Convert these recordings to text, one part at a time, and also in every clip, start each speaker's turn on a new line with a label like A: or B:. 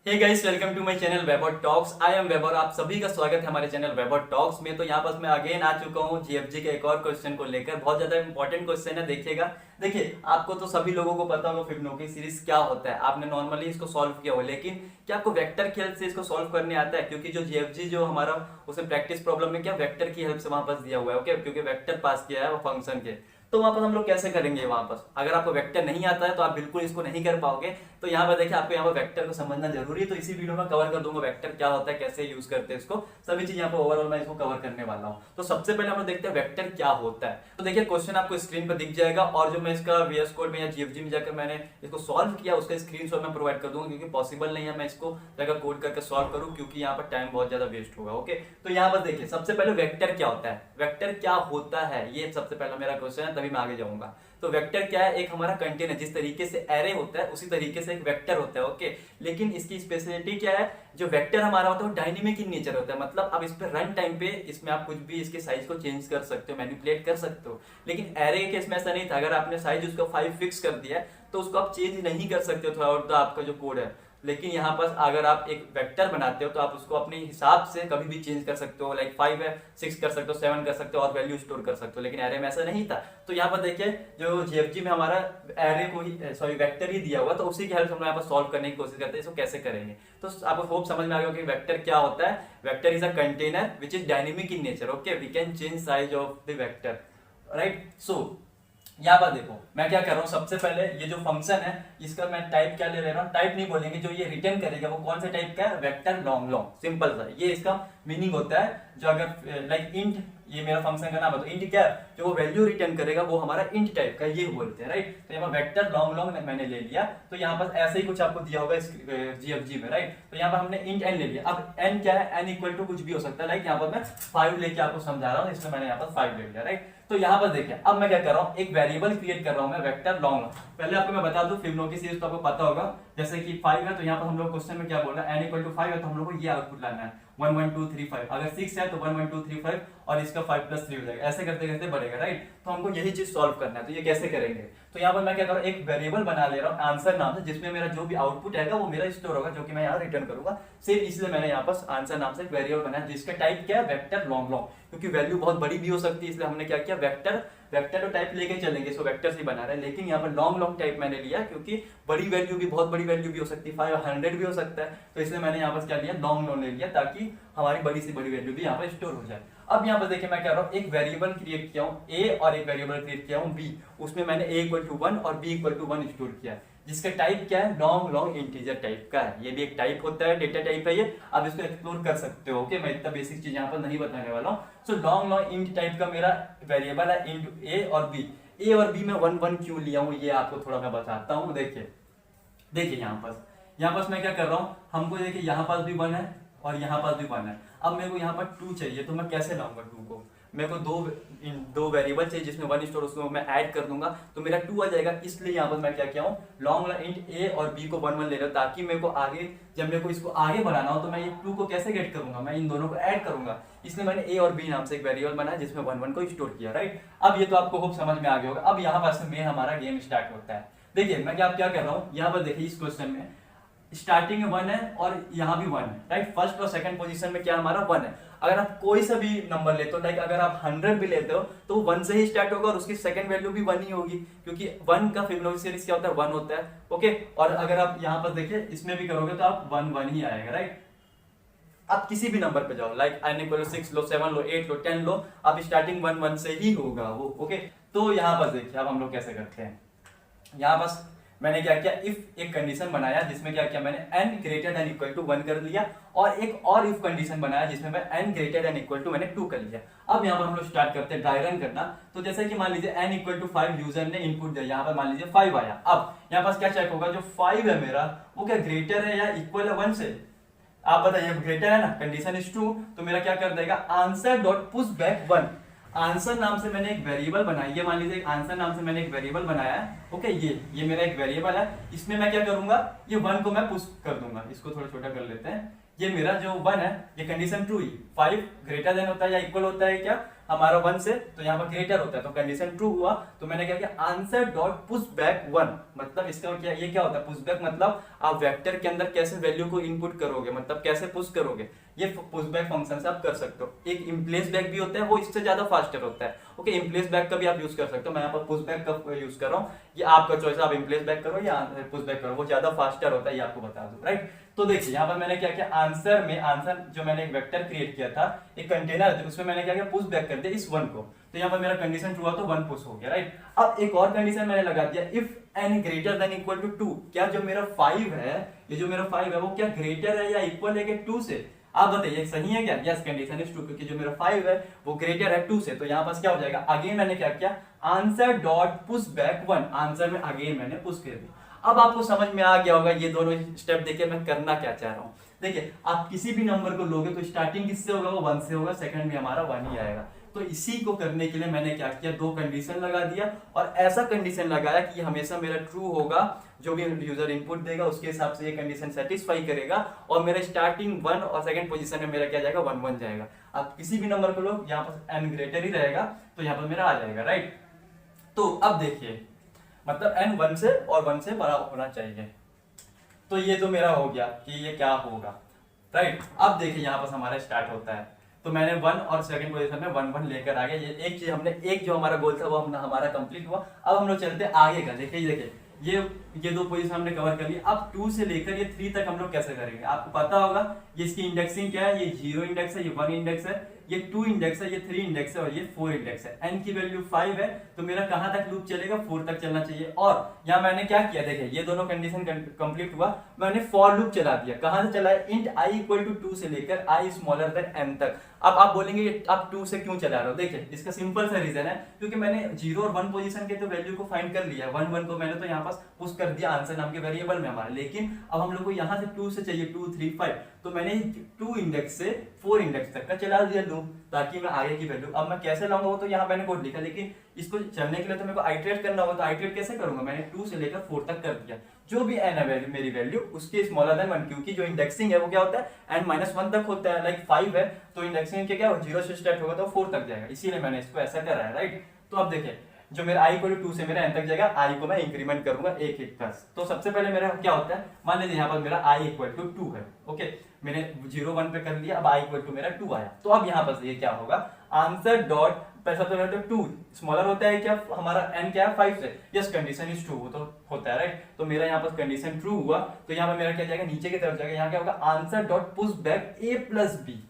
A: Hey guys, welcome to my channel Weber talks. I am Weber. आप सभी का स्वागत है हमारे चैनल वेबर टॉक्स में। तो यहाँ पर मैं अगेन आ चुका हूँ जीएफजी के एक और क्वेश्चन को लेकर। बहुत ज्यादा इंपॉर्टेंट क्वेश्चन है, देखिएगा। देखिए, आपको तो सभी लोगों को पता होगा फिबोनाची सीरीज क्या होता है, आपने नॉर्मली इसको सॉल्व किया हो, लेकिन क्या आपको वेक्टर की हेल्प से इसको सॉल्व करने आता है? क्योंकि जो जीएफजी जो हमारा उसमें प्रैक्टिस प्रॉब्लम में क्या वेक्टर की हेल्प से वहां पर दिया हुआ है, ओके, क्योंकि वेक्टर पास किया है वो फंक्शन के। तो वहां पर हम लोग कैसे करेंगे? वहां पर अगर आपको वेक्टर नहीं आता है तो आप बिल्कुल इसको नहीं कर पाओगे। तो यहाँ पर देखिए, आपको यहाँ पर वेक्टर को समझना जरूरी है। तो इसी वीडियो में कवर कर दूंगा वेक्टर क्या होता है, कैसे यूज करते हैं इसको, सभी चीज यहाँ पर ओवरऑल मैं इसको कवर करने वाला हूँ। तो सबसे पहले हम लोग देखते हैं वेक्टर क्या होता है। तो देखिए, क्वेश्चन आपको स्क्रीन पर दिख जाएगा, और जो मैं इसका वीएस कोड में या जीएफजी में जाकर मैंने इसको सॉल्व किया उसका स्क्रीनशॉट मैं प्रोवाइड कर दूंगा, क्योंकि पॉसिबल नहीं है मैं इसको जाकर कोड करके सॉल्व करूँ, क्योंकि यहाँ पर टाइम बहुत ज्यादा वेस्ट होगा। ओके, तो यहाँ पर देखिए, सबसे पहले वेक्टर क्या होता है, वेक्टर क्या होता है, ये सबसे पहला मेरा क्वेश्चन है, तभी मैं आगे जाऊंगा। तो वेक्टर क्या है? एक हमारा कंटेनर, जिस तरीके से एरे होता है उसी तरीके से एक वेक्टर होता है, ओके। लेकिन इसकी स्पेशलिटी क्या है? जो वेक्टर हमारा होता है वो डायनेमिक इन नेचर होता है, मतलब अब इस पे रन टाइम पे इसमें आप कुछ भी इसके साइज को चेंज कर सकते हो, मैनिपुलेट कर सकते हो। लेकिन एरे के केस में ऐसा नहीं था। अगर आपने साइज उसका 5 फिक्स कर दिया है तो उसको आप चेंज नहीं कर सकते हो थ्रू आउट द आपका जो कोड है। लेकिन यहाँ पर अगर आप एक वेक्टर बनाते हो तो आप उसको अपने हिसाब से कभी भी चेंज कर सकते हो, लाइक 5 है 6 कर सकते हो, 7 कर सकते हो और वैल्यू स्टोर कर सकते हो। लेकिन एरे में ऐसा नहीं था। तो यहाँ पर देखिए, जो जीएफजी में हमारा एरे को ही वेक्टर ही दिया हुआ, तो उसी की हेल्प हम यहाँ पर सॉल्व करने की कोशिश करते हैं इसको कैसे करेंगे। तो आपको होप समझ में आ गया कि वेक्टर क्या होता है। Vector is a container which is dynamic in nature, okay, we can change size of the vector, right. So यहाँ पर देखो मैं क्या कर रहा हूँ, सबसे पहले ये जो फंक्शन है इसका मैं टाइप क्या ले रहा हूँ, टाइप नहीं बोलेंगे, जो ये रिटर्न करेगा वो कौन से टाइप का है, वेक्टर लॉन्ग लॉन्ग, सिंपल सा ये इसका मीनिंग होता है। जो अगर लाइक इंट, ये मेरा फंक्शन का नाम है, तो इंट क्या है, जो वो वैल्यू रिटर्न करेगा वो हमारा इंट टाइप का, ये बोलते हैं, राइट। तो यहाँ पर वेक्टर लॉन्ग लॉन्ग मैंने ले लिया। तो यहाँ पर ऐसे ही कुछ आपको दिया होगा जीएफजी में, राइट। तो यहाँ पर हमने इंट एन ले लिया। अब एन क्या है, एन इक्वल टू कुछ भी हो सकता है, लाइक यहाँ पर मैं 5 लेके आपको समझा रहा हूँ, इसमें मैंने यहाँ पर 5 ले लिया, राइट। तो यहाँ पर देखिए, अब मैं क्या कर रहा हूँ, एक वेरिएबल क्रिएट कर रहा हूँ मैं, वेक्टर लॉन्ग लॉन्ग। पहले आपको मैं बता दूं फिबोनाची सीरीज तो आपको पता होगा, जैसे कि 5 है तो यहाँ पर हम लोग क्वेश्चन में क्या बोल रहा है, n इक्वल टू 5 है तो हम लोग को ये आउटपुट लाना है 1 1 2 3 5। अगर 6 है तो 1 1 2 3 5 और इसका 5 प्लस 3 हो जाएगा, ऐसे करते करते बढ़ेगा, राइट। तो हमको यही चीज सॉल्व करना है। तो ये कैसे करेंगे? तो यहाँ पर मैं क्या कर रहा हूँ, एक वेरिएबल बना ले रहा हूँ आंसर नाम से, जिसमें मेरा जो भी आउटपुट आएगा वो मेरा स्टोर होगा, जो कि मैं यहाँ रिटर्न करूंगा। सिर्फ इसलिए मैंने यहाँ पर आंसर नाम से एक वेरिएबल बनाया, जिसका टाइप क्या है, वेक्टर लॉन्ग लॉन्ग, क्योंकि वैल्यू बहुत बड़ी भी हो सकती है, इसलिए हमने क्या किया, वेक्टर तो टाइप लेके चलेंगे, इसको वेक्टर से बना रहे हैं। लेकिन यहाँ पर लॉन्ग लॉन्ग टाइप मैंने लिया, क्योंकि बड़ी वैल्यू भी, बहुत बड़ी वैल्यू भी हो सकती है, 500 भी हो सकता है। तो इसलिए मैंने यहाँ पर क्या लिया, लॉन्ग लॉन्ग ले लिया, ताकि हमारी बड़ी से बड़ी वैल्यू भी यहाँ पर स्टोर हो जाए। अब यहाँ पर देखिए मैं कह रहा हूँ, एक वेरिएबल क्रिएट किया हूँ ए और एक वेरिएबल क्रिएट किया हूँ बी। उसमें मैंने ए इक्वल टू 1 और बी इक्वल टू 1 स्टोर किया है, जिसका टाइप क्या है, लॉन्ग लॉन्ग इंटीजर टाइप का है। ये भी एक टाइप होता है, डेटा टाइप है ये, आप इसको एक्सप्लोर कर सकते हो, ओके। मैं इतना बेसिक चीज यहाँ पर नहीं बताने वाला हूँ। So long long int type का मेरा वेरिएबल है, इंट ए और बी। ए और बी में 1 1 क्यों लिया हूँ ये आपको थोड़ा मैं बताता हूँ। देखिए यहाँ पास मैं क्या कर रहा हूँ, हमको देखिए यहाँ पास भी 1 है और यहाँ पास भी 1 है। अब मेरे को यहाँ पर 2 चाहिए, तो मैं कैसे लाऊंगा 2 को? मेरे को दो वेरिएबल चाहिए जिसमें 1 स्टोर, उसको मैं ऐड कर दूंगा तो मेरा 2 आ जाएगा। इसलिए यहाँ पर मैं क्या किया हूँ, लॉन्ग इंट ए और बी को 1 1 ले रहा हूँ, ताकि मेरे को आगे, जब मेरे को इसको आगे बढ़ाना हो तो मैं ये 2 को कैसे गेट करूंगा, मैं इन दोनों को ऐड करूंगा। इसलिए मैंने ए और बी नाम से एक वेरिएबल बनाया, जिसमें 1 1 को स्टोर किया, राइट। अब ये तो आपको खूब समझ में आ गया होगा। अब यहाँ पास में हमारा गेम स्टार्ट होता है। देखिए मैं क्या कर रहा हूँ, यहाँ पर देखिए इस क्वेश्चन में स्टार्टिंग में 1 है और यहाँ भी 1 है, राइट। फर्स्ट और सेकंड पोजीशन में क्या हमारा 1 है। अगर आप कोई सा भी नंबर लेते हो, लाइक अगर आप 100 भी लेते हो तो 1 से ही स्टार्ट होगा और उसकी सेकंड वैल्यू भी 1 ही होगी, क्योंकि 1 का फिबोनाची सीरीज क्या होता है, 1 होता है, ओके। और अगर आप यहाँ पर देखिए इसमें भी करोगे तो आप 1 1 ही आएगा, राइट। आप किसी भी नंबर पे जाओ, लाइक n इक्वल 6 लो, 7 लो, 8 लो, 10 लो, आप स्टार्टिंग 1 1 से ही होगा वो, ओके। तो यहाँ पर देखिए अब हम लोग कैसे करते हैं। यहाँ पर मैंने क्या किया, इफ एक कंडीशन बनाया जिसमें क्या किया मैंने, n greater than equal to 1 कर लिया, और एक और इफ कंडीशन बनाया जिसमें मैं n greater than equal to मैंने 2 कर लिया। अब यहाँ पर हम लोग स्टार्ट करते हैं ड्राई रन करना। तो जैसे कि मान लीजिए n इक्वल टू 5 यूजर ने इनपुट दिया, यहाँ पर मान लीजिए 5 आया। अब यहाँ पास क्या चेक होगा, जो 5 है मेरा वो क्या ग्रेटर है या इक्वल है 1 से? आप बताइए, ग्रेटर है ना, कंडीशन इज ट्रू, तो मेरा क्या कर देगा, answer dot push back 1। Answer नाम से मैंने एक वेरिएबल बनाई है, मान लीजिए आंसर नाम से मैंने एक वेरिएबल बनाया है, ओके। ये मेरा एक वेरिएबल है, इसमें मैं क्या करूंगा, ये 1 को मैं पुश कर दूंगा। इसको थोड़ा छोटा कर लेते हैं। ये मेरा जो 1 है, ये कंडीशन ट्रू ही, 5 ग्रेटर देन होता है या इक्वल होता है क्या हमारा 1 से, तो यहाँ पर ग्रेटर होता है, तो कंडीशन ट्रू हुआ। तो मैंने क्या किया, आंसर डॉट पुश बैक 1, मतलब इसका क्या, ये क्या होता है पुश बैक, मतलब आप वेक्टर के अंदर कैसे वैल्यू को इनपुट करोगे, मतलब कैसे पुश करोगे, ये पुश बैक फंक्शन से आप कर सकते हो। एक इम्प्लेस बैक भी होता है, वो इससे ज्यादा फास्टर होता है। ओके, इम्प्लेस बैक का भी आप यूज कर सकते हो, मैं यहाँ पर पुश बैक का यूज कर रहा हूँ, ये आपका चॉइस, आप इम्प्लेस बैक करो या पुश बैक करो, वो ज्यादा फास्टर होता है, ये आपको बता दूं, राइट। तो देखिए यहाँ पर मैंने क्या किया, आंसर जो मैंने एक वेक्टर क्रिएट किया था, एक कंटेनर है, उसमें मैंने क्या किया, पुश बैक कर दिया इस 1 को, तो यहाँ पर मेरा कंडीशन ट्रू हुआ, तो 1 पुश हो गया, राइट। अब एक और कंडीशन मैंने लगा दिया, if n greater than equal to 2, क्या जो मेरा 5 है, ये जो मेरा 5 है वो क्या ग्रेटर है या इक्वल है कि 2 से, आप बताइए सही है क्या। यस, कंडीशन इज ट्रू, क्योंकि जो मेरा 5 है वो ग्रेटर है 2 से, तो यहाँ पास क्या हो जाएगा, अगेन मैंने क्या किया, answer dot push back 1, answer में अगेन मैंने पुश कर दिया। अब आपको समझ में आ गया होगा ये दोनों स्टेप, देखिए मैं करना क्या चाह रहा हूँ। देखिए आप किसी भी नंबर को लोगे तो स्टार्टिंग किससे होगा, वो 1 से होगा, सेकंड में हमारा 1 ही आएगा। तो इसी को करने के लिए मैंने क्या किया, 2 कंडीशन लगा दिया, और ऐसा कंडीशन लगाया कि हमेशा मेरा ट्रू होगा, जो भी यूजर इनपुट देगा उसके हिसाब से ये कंडीशन सेटिस्फाई करेगा, और मेरा स्टार्टिंग 1 और सेकंड पोजीशन में मेरा क्या जाएगा, 1 1 जाएगा। आप किसी भी नंबर को लो, यहाँ पर n ग्रेटर ही रहेगा, तो यहाँ पर मेरा आ जाएगा, राइट। तो अब देखिए, मतलब n 1 से और 1 से बड़ा होना चाहिए, तो ये तो मेरा हो गया कि ये क्या होगा, राइट। अब देखिए यहाँ पर हमारा स्टार्ट होता है, तो मैंने 1 और सेकंड पोजीशन में 1 1 लेकर आ गया, ये एक चीज हमने, एक जो हमारा गोल था वो हमारा कंप्लीट हुआ। अब हम लोग चलते आगे का, देखिए ये 2 पोजीशन हमने कवर कर लिया। अब 2 से लेकर ये 3 तक हम लोग कैसे करेंगे, आपको पता होगा ये इसकी इंडेक्सिंग क्या है, ये 0 इंडेक्स है, ये 1 इंडेक्स है, ये 2 इंडेक्स है, ये 3 इंडेक्स है, और ये 4 इंडेक्स है। n की वैल्यू 5 है, तो मेरा कहां तक लूप चलेगा, 4 तक चलना चाहिए। और यहाँ मैंने क्या किया, देखिए ये दोनों कंडीशन कंप्लीट हुआ, मैंने फॉर लूप चला दिया, कहां से चला है, इंट i इक्वल टू 2 से लेकर i स्मॉलर देन n तक। अब आप बोलेंगे आप 2 से क्यों चला रहे हो, देखिए इसका सिंपल सा रीजन है, क्योंकि मैंने 0 और 1 पोजीशन के तो वैल्यू को फाइंड कर लिया, 1 1 को मैंने तो यहाँ पास पुश कर दिया आंसर नाम के वेरिएबल में हमारे, लेकिन अब हम लोग को यहाँ से 2 से चाहिए, 2 3 5, तो मैंने 2 इंडेक्स से 4 इंडेक्स तक का चला दिया लूप, ताकि मैं आगे की वैल्यू, अब मैं कैसे लाऊंगा वो तो यहाँ मैंने कोड लिखा, लेकिन इसको चलने के लिए तो मेरे को आइटरेट करना होगा, तो आइटरेट कैसे करूंगा, मैंने 2 से लेकर 4 तक कर दिया, जो भी n है मेरी वैल्यू उसके स्मॉलर देन 1, क्योंकि जो इंडेक्सिंग है वो क्या होता है n-1 तक होता है, लाइक 5 है तो इंडेक्सिंग क्या 0 से स्टार्ट होगा तो 4 तक जाएगा, इसीलिए मैंने इसको ऐसा करा है, राइट। तो अब देखिए जो मेरा i इक्वल टू 2 से मेरा n तक जाएगा, i को मैं इंक्रीमेंट करूंगा एक प्लस। तो सबसे पहले मेरा क्या होता है, मान लीजिए यहाँ पर मेरा i इक्वल टू 2 है, ओके, मैंने 0 1 पे कर लिया, अब i इक्वल टू मेरा 2 आया, तो अब यहाँ पर ये क्या होगा, आंसर डॉट सबसे पहले तो 2 स्मॉलर होता है क्या, हमारा n क्या है 5 से, यस कंडीशन इज ट्रू, वो तो होता है, राइट। तो मेरा यहाँ पर कंडीशन ट्रू हुआ, तो यहाँ पर मेरा क्या जाएगा, नीचे की तरफ जाएगा, यहाँ क्या होगा, answer dot push back a plus B.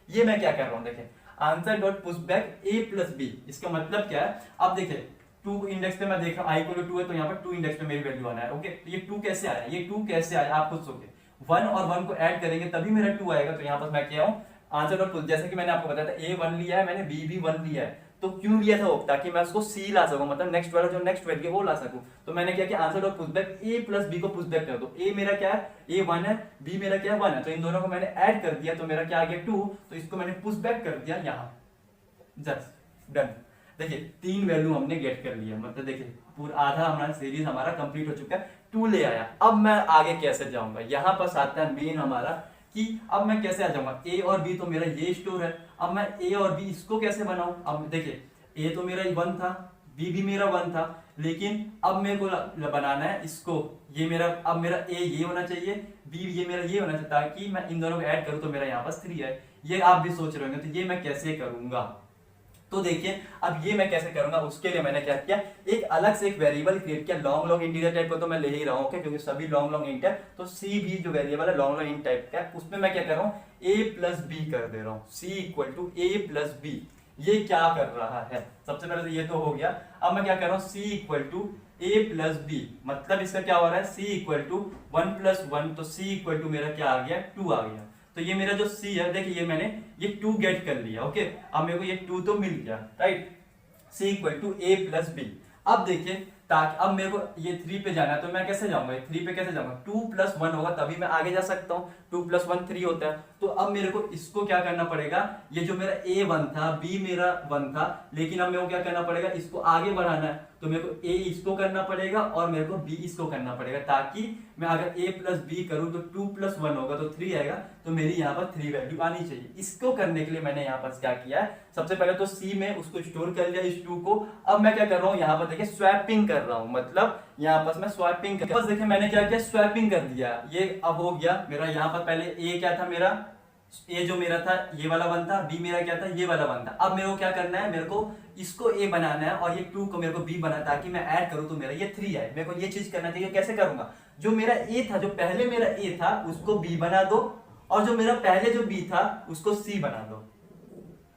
A: ये मैं क्या कर रहा हूँ, देखिए answer dot push back a plus B, इसका मतलब क्या है, अब देखिए 2 इंडेक्स पे मैं देख रहा हूँ i इक्वल टू 2 है, तो यहाँ पर 2 इंडेक्स पे मेरी वैल्यू आना है, ओके। तो ये 2 कैसे आया, ये 2 कैसे आया, आप खुद सोचिए, 1 और 1 को ऐड करेंगे तभी मेरा 2 आएगा। तो यहाँ पर मैं क्या हूँ, आंसर डॉट पुश, जैसे कि मैंने आपको बताया था a 1 लिया है मैंने, b भी 1 लिया है, तो क्यों लिया था वो, ताकि मैं उसको c ला सकूं, मतलब नेक्स्ट वाला जो नेक्स्ट वैल्यू है वो ला सकूं। तो मैंने क्या किया, answer dot push back a plus b को पुश बैक कर दो, a मेरा क्या है, a 1 है, b मेरा क्या है 1 है, तो इन दोनों को मैंने ऐड कर दिया, तो मेरा क्या आ गया 2, तो इसको मैंने पुश बैक कर दिया यहाँ, जस्ट डन। देखिए 3 वैल्यू हमने गेट कर लिया, मतलब देखिए पूरा आधा हमारा सीरीज हमारा कंप्लीट हो चुका है, 2 ले आया। अब मैं आगे कैसे जाऊंगा, यहाँ पर आता है मेन हमारा कि अब मैं कैसे आ जाऊंगा, a और b तो मेरा ये स्टोर है, अब मैं a और b इसको कैसे बनाऊं। अब देखिए a तो मेरा 1 था, b भी मेरा 1 था, लेकिन अब मेरे को बनाना है इसको, ये मेरा, अब मेरा a ये होना चाहिए, b ये मेरा ये होना चाहिए, ताकि मैं इन दोनों को ऐड करूं तो मेरा यहाँ पास 3 है। ये आप भी सोच रहे होंगे तो ये मैं कैसे करूंगा, तो देखिए अब ये मैं कैसे करूंगा, उसके लिए मैंने क्या किया, एक अलग से एक वेरिएबल क्रिएट किया, लॉन्ग इंटीजर टाइप को तो मैं ले ही रहा हूं, क्योंकि सभी लॉन्ग इंट है, तो सी भी जो वेरिएबल है लॉन्ग इंट टाइप का, उसमें मैं क्या कर रहा हूँ, a प्लस बी कर दे रहा हूँ, c equal to a plus B. ये क्या कर रहा है, सबसे पहले तो ये तो हो गया, अब मैं क्या कर रहा हूँ, c equal to a plus B, मतलब इसका क्या हो रहा है, c इक्वल टू 1 प्लस 1, तो c इक्वल टू मेरा क्या आ गया, 2 आ गया। तो ये मेरा जो c है, देखिए ये मैंने ये 2 गेट कर लिया, ओके, अब मेरे को ये 2 तो मिल गया, right, c equal to a plus B. अब देखिए ताकि अब मेरे को ये 3 पे जाना है, तो मैं कैसे जाऊंगा, 3 पे कैसे जाऊंगा, 2 प्लस 1 होगा तभी मैं आगे जा सकता हूँ, 2 प्लस 1 3 होता है। तो अब मेरे को इसको क्या करना पड़ेगा, ये जो मेरा a 1 था, b मेरा 1 था, लेकिन अब मेरे को क्या करना पड़ेगा, इसको आगे बढ़ाना है। तो मेरे को ए इसको करना पड़ेगा और मेरे को बी इसको करना पड़ेगा, ताकि मैं अगर ए प्लस बी करूं तो 2 प्लस 1 होगा तो 3 आएगा, तो मेरी यहाँ पर 3 वैल्यू आनी चाहिए। इसको करने के लिए मैंने यहाँ पर क्या किया है, सबसे पहले तो सी में उसको स्टोर कर लिया इस 2 को। अब मैं क्या कर रहा हूँ, यहाँ पर देखिए स्वैपिंग कर रहा हूँ, मतलब यहाँ पर मैं स्वैपिंग कर, बस देखिए मैंने क्या किया, स्वैपिंग कर दिया। ये अब हो गया मेरा, यहाँ पर पहले ए क्या था मेरा, ए जो मेरा था ये वाला वन था, बी मेरा क्या था ये वाला वन था। अब मेरे को क्या करना है, मेरे को इसको ए बनाना है और ये 2 को मेरे को बी बनाना, ताकि मैं ऐड करूं तो मेरा ये 3 आए। मेरे को ये चीज करना चाहिए। कैसे करूंगा, जो मेरा ए था, जो पहले मेरा ए था उसको बी बना दो, और जो मेरा पहले जो बी था उसको सी बना दो।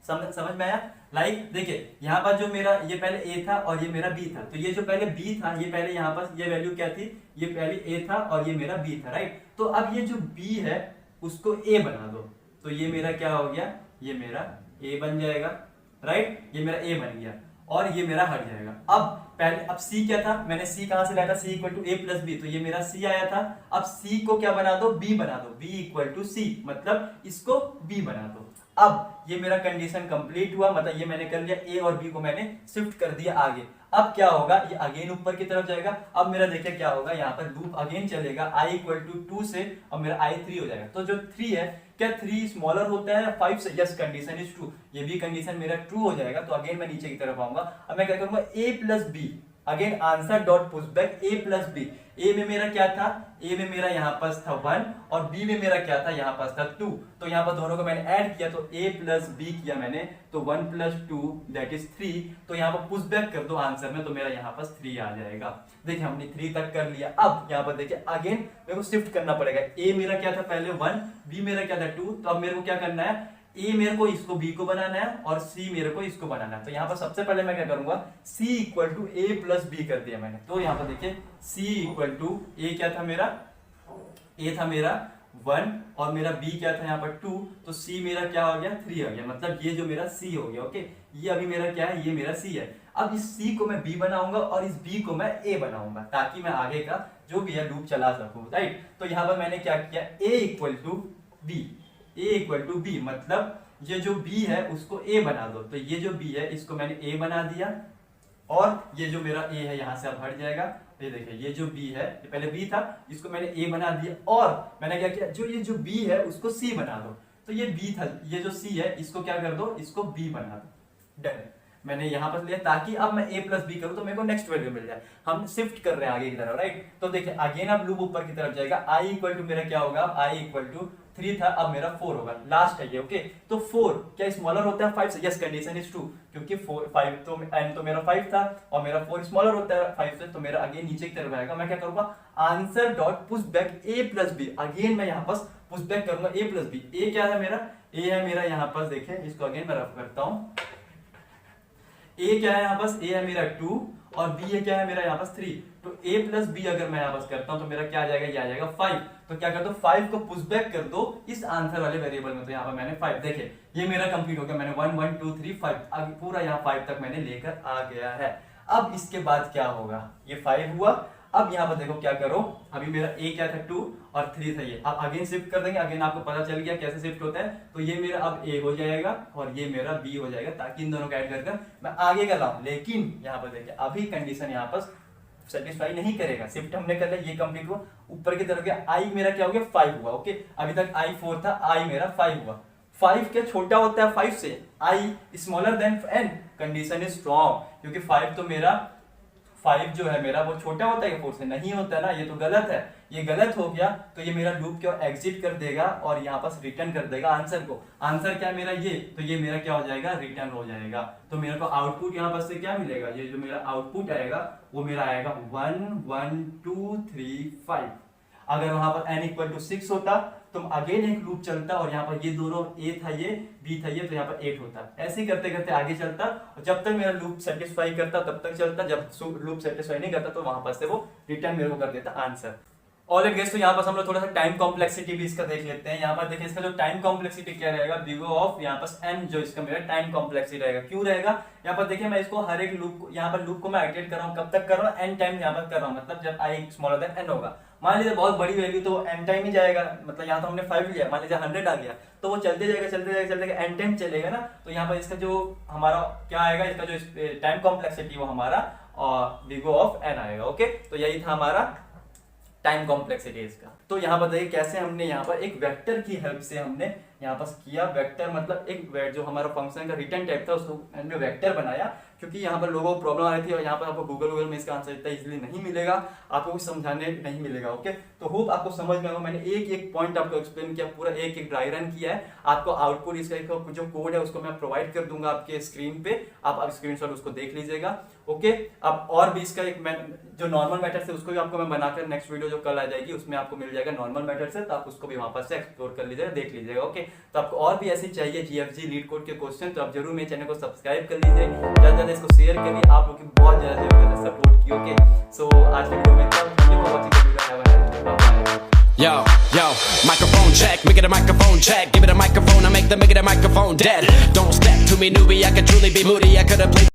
A: समझ में आया? लाइक देखिए यहाँ पर जो मेरा ये पहले ए था और ये मेरा बी था, तो ये जो पहले बी था ये पहले यहाँ पर ये वैल्यू क्या थी, ये पहले ए था और ये मेरा बी था, राइट। तो अब ये जो बी है उसको ए बना दो, तो ये मेरा क्या हो गया, ये मेरा ए बन जाएगा, राइट। ये मेरा ए बन गया और ये मेरा हट जाएगा। अब पहले, अब सी क्या था, मैंने सी कहां से लाया था, C equal to A plus B, तो ये मेरा सी आया था। अब सी को क्या बना दो, बी बना दो, बी इक्वल टू सी, मतलब इसको बी बना दो। अब ये मेरा कंडीशन कंप्लीट हुआ, मतलब ये मैंने कर लिया, ए और बी को मैंने शिफ्ट कर दिया आगे। अब क्या होगा, ये अगेन ऊपर की तरफ जाएगा। अब मेरा देखिए क्या होगा, यहाँ पर लूप अगेन चलेगा i इक्वल टू 2 से, और मेरा i 3 हो जाएगा। तो जो 3 है, क्या 3 स्मॉलर होता है 5 से, यस कंडीशन इज ट्रू, ये भी कंडीशन मेरा ट्रू हो जाएगा। तो अगेन मैं नीचे की तरफ आऊंगा। अब मैं क्या करूंगा, a plus B, again answer dot push back a plus B. A में मेरा क्या था, ए में मेरा यहाँ पास था 1 और बी में मेरा क्या था, यहाँ पास था 2। तो यहाँ पर दोनों को मैंने ऐड किया, तो a प्लस बी किया मैंने, तो 1 प्लस 2 दैट इज 3। तो यहाँ पर पुश बैक कर दो आंसर में, तो मेरा यहाँ पास 3 आ जाएगा। देखिए हमने 3 तक कर लिया। अब यहाँ पर देखिए अगेन मेरे को शिफ्ट करना पड़ेगा। a मेरा क्या था पहले 1, b मेरा क्या था 2, तो अब मेरे को क्या करना है, ए मेरे को इसको बी को बनाना है और सी मेरे को इसको बनाना है। तो यहाँ पर सबसे पहले मैं क्या करूंगा, C equal to A plus B कर दिया मैंने। तो यहाँ पर देखिए सी इक्वल टू ए क्या था मेरा, ए था मेरा 1 और मेरा बी क्या था यहाँ पर 2, तो सी मेरा क्या हो गया 3 हो गया, मतलब ये जो मेरा सी हो गया। ओके, ये अभी मेरा क्या है, ये मेरा सी है। अब इस सी को मैं बी बनाऊंगा और इस बी को मैं ए बनाऊंगा, ताकि मैं आगे का जो भी है लूप चला सकूं, राइट। तो यहाँ पर मैंने क्या किया, A equal to B, a equal to B, मतलब ये जो b है उसको a बना दो। तो ये जो b है इसको मैंने a बना दिया, और ये जो मेरा a है यहाँ से अब हट जाएगा। ये देखिए ये जो b है, ये पहले b था, इसको मैंने a बना दिया, और मैंने क्या किया, जो ये जो b है उसको c बना दो। तो ये b था, ये जो c है इसको क्या कर दो, इसको b बना दो। डन, मैंने यहाँ पर लिया, ताकि अब मैं a प्लस बी करूँ तो मेरे को नेक्स्ट वैल्यू मिल जाए। हम शिफ्ट कर रहे हैं आगे की तरफ, राइट। तो देखिए अगेन अब लूप ऊपर की तरफ जाएगा। i इक्वल टू मेरा क्या होगा, i इक्वल टू 3 था, अब मेरा 4 होगा, लास्ट है ये। ओके, तो 4 क्या स्मॉलर होता है 5 से, यस कंडीशन इज ट्रू, क्योंकि 4 5 तो n तो मेरा 5 था और मेरा 4 स्मॉलर होता है 5 से, तो मेरा अगेन नीचे की तरफ आएगा। मैं क्या करूंगा, answer dot push back a plus B, again मैं यहाँ पास पुश बैक करूंगा a प्लस बी। a क्या है मेरा, a है मेरा यहाँ पास, देखिए इसको अगेन मैं रफ करता हूँ। a क्या है यहाँ पास, a है मेरा 2 और b है क्या है मेरा यहाँ पास 3। तो a प्लस बी अगर मैं यहाँ पास करता हूँ तो मेरा क्या आ जाएगा, ये आ जाएगा 5। तो क्या कर दो, 5 को पुश बैक कर दो इस आंसर वाले वेरिएबल में। तो यहाँ पर मैंने 5, देखिए ये मेरा कंप्लीट हो गया। मैंने 1 1 2 3 5 अब पूरा यहाँ 5 तक मैंने लेकर आ गया है। अब इसके बाद क्या होगा, ये 5 हुआ। अब यहाँ पर देखो क्या करो, अभी मेरा a क्या था 2 और 3 था ये, अब अगेन शिफ्ट कर देंगे। अगेन आपको पता चल गया कैसे शिफ्ट होता है। तो ये मेरा अब a हो जाएगा और ये मेरा b हो जाएगा, ताकि इन दोनों को ऐड कर मैं आगे का लाऊं। लेकिन यहाँ पर देखिए अभी कंडीशन यहाँ पर सेटिस्फाई नहीं करेगा। शिफ्ट हमने कर लिया, ये कंप्लीट हुआ, ऊपर की तरफ गया, i मेरा क्या हो गया 5 हुआ। ओके, अभी तक i 4 था, i मेरा 5 हुआ। 5 क्या छोटा होता है 5 से, i smaller than n, condition is strong, क्योंकि 5 तो मेरा 5 जो है मेरा वो छोटा होता है, 4 से नहीं होता ना, ये तो गलत है। ये गलत हो गया, तो ये मेरा लूप क्या एग्जिट कर देगा और यहाँ पास रिटर्न कर देगा आंसर को। आंसर क्या मेरा ये, तो ये मेरा क्या हो जाएगा, रिटर्न हो जाएगा। तो मेरे को आउटपुट यहाँ पास से क्या मिलेगा, ये जो मेरा आउटपुट आएगा वो मेरा आएगा 1 1 2 3 5। अगर वहां पर n इक्वल टू 6 होता तो अगेन एक लूप चलता और यहाँ पर ये दोनों a था ये b था ये, तो यहाँ पर 8 होता। ऐसे ही करते करते आगे चलता और जब तक मेरा लूप सेटिस्फाई करता तब तक चलता। जब लूप सेटिस्फाई नहीं करता तो वहां पर से वो रिटर्न मेरे को कर देता आंसर। ऑलराइट गाइस, तो यहाँ पर हम लोग थोड़ा सा टाइम कॉम्प्लेक्सिटी भी इसका देख लेते हैं। यहाँ पर देखिए इसका जो टाइम कॉम्प्लेक्सिटी क्या रहेगा, बिगो ऑफ यहाँ पर n, जो इसका मेरा टाइम कॉम्प्लेक्सिटी रहेगा। क्यों रहेगा, यहाँ पर देखिए मैं इसको हर एक लूप को, यहाँ पर लूप को मैं आइटरेट कर रहा हूँ, कब तक कर रहा हूँ, n टाइम यहाँ पर कर रहा हूँ, मतलब जब i स्मॉलर देन n होगा। मान लीजिए बहुत बड़ी वैल्यू तो n टाइम ही जाएगा, मतलब यहाँ तो हमने 5 लिया, मान लीजिए 100 आ गया तो वो चलते जाएगा चलते जाएगा चलते जाएगा, n टाइम चलेगा ना। तो यहाँ पर इसका जो हमारा क्या आएगा, इसका जो टाइम कॉम्प्लेक्सिटी वो हमारा और वीगो ऑफ एन आएगा। ओके, तो यही था हमारा टाइम कॉम्प्लेक्सिटी इसका। तो यहाँ पर देखिए कैसे हमने यहाँ पर एक वेक्टर की हेल्प से हमने यहाँ पर किया। वेक्टर मतलब एक जो हमारा फंक्शन का रिटर्न टाइप था उसको हमने वेक्टर बनाया, क्योंकि यहाँ पर लोगों को प्रॉब्लम आ रही थी और यहाँ पर आपको गूगल में इसका आंसर इतना इजीली नहीं मिलेगा, आपको कुछ समझाने नहीं मिलेगा। ओके, तो होप आपको समझ में आएगा। मैंने एक एक पॉइंट आपको एक्सप्लेन किया, पूरा एक एक ड्राई रन किया है। आपको आउटपुट इसका जो कोड है उसको मैं प्रोवाइड कर दूंगा आपके स्क्रीन पे, आप स्क्रीनशॉट उसको देख लीजिएगा। ओके, अब और भी इसका एक जो नॉर्मल मेथड से उसको भी आपको मैं बनाकर नेक्स्ट वीडियो जो कल आ जाएगी उसमें आपको मिल जाएगा नॉर्मल मेथड से, तो आप उसको भी वहां पर से एक्सप्लोर कर लीजिएगा, देख लीजिएगा। ओके, तो आपको और भी ऐसी चाहिए जीएफजी लीड कोड के क्वेश्चन तो आप जरूर मेरे चैनल को सब्सक्राइब कर लीजिए, ज्यादा ज्यादा इसको शेयर करिए, आप लोग की बहुत ज्यादा सपोर्ट की। ओके, सो आज की वीडियो में thank you for watching the video, bye bye.
B: Yo, microphone check, make it a microphone check. Give it a microphone, I make the microphone dead. Don't step to me, newbie, I could truly be moody. I could have played